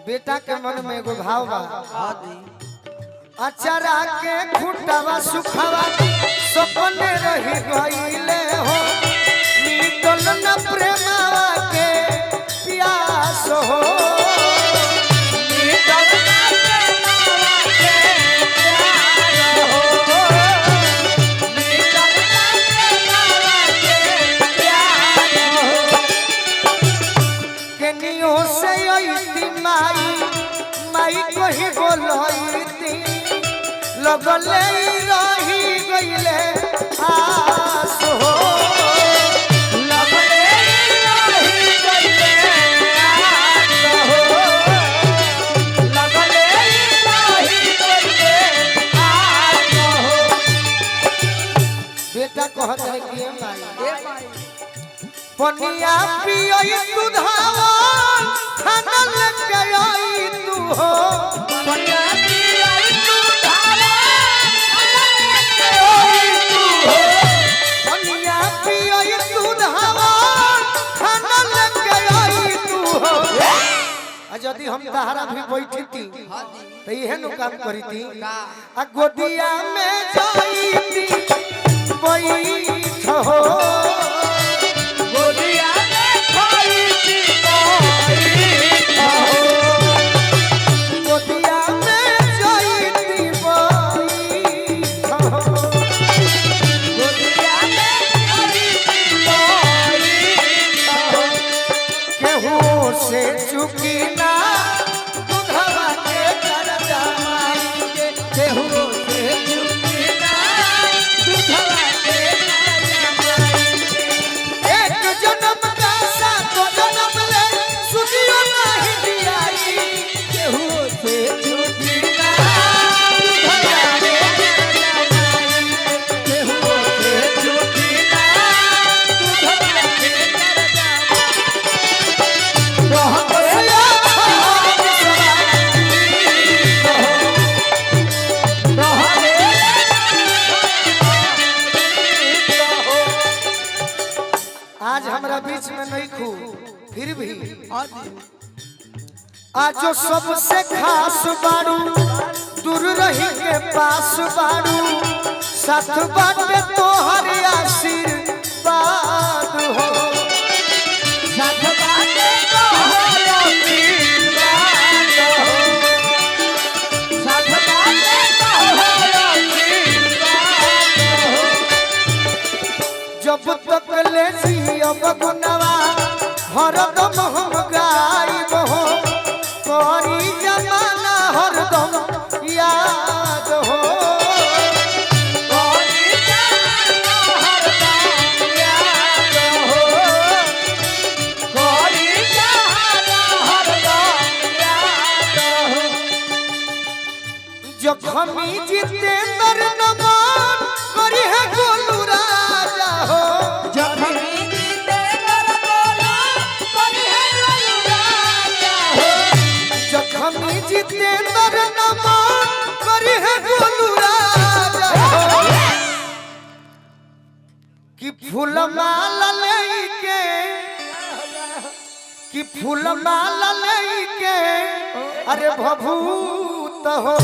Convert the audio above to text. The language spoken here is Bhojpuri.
बेटा के मन में एगो भाव बा। अचारा के खुटावा सुखावा सपने रही गईले हो, निकल न प्रेमावा के प्यास हो। कही बोलती लगले रही गईले आस हो, लगले रही गईले आस हो, लगले रही गईले आस हो। बेटा कहत है कि माई पनिया पियई दूधावा खाना लेके आई तू हो, पनिया पियई दूधावा खाना लेके आई तू हो, पनिया पियई दूधावा खाना लेके आई तू हो। यदि हम तहरा भी बैठती तो इहे नु काम करती, आ गोदिया में जाईती बैठ हो, चुकी ना दूधवा के करजा माई के, केहू से चुकी ना दूधवा के करजा माई के। एक जन्म का साथ जन्म ले सुनियो नहीं दियाई, केहू से चुकी ना दूधवा के करजा माई के, केहू से चुकी ना दूधवा के करजा आज हमरा बीच में नहीं खू, फिर भी आज जो सबसे खास बारू दूर रही के पास बारू, साथ बाटे तोहर आशीर्वाद हो, साथ बाटे तोहर आशीर्वाद हो, साथ बाटे तोहर आशीर्वाद हो। जब तक ले जियब गुनवा हरदम हम गाइब हो, करी जमाना हरदम याद हो, करी जमाना हरदम याद हो, करी जमाना हरदम याद हो। जखमी जितेंद्र नमन करी है गोलू राजा हो, जखमी जितेंद्र नमन करी है गोलू राजा हो, कि फूल माला लेके, कि फूल माला लेके अरे भभूत हो।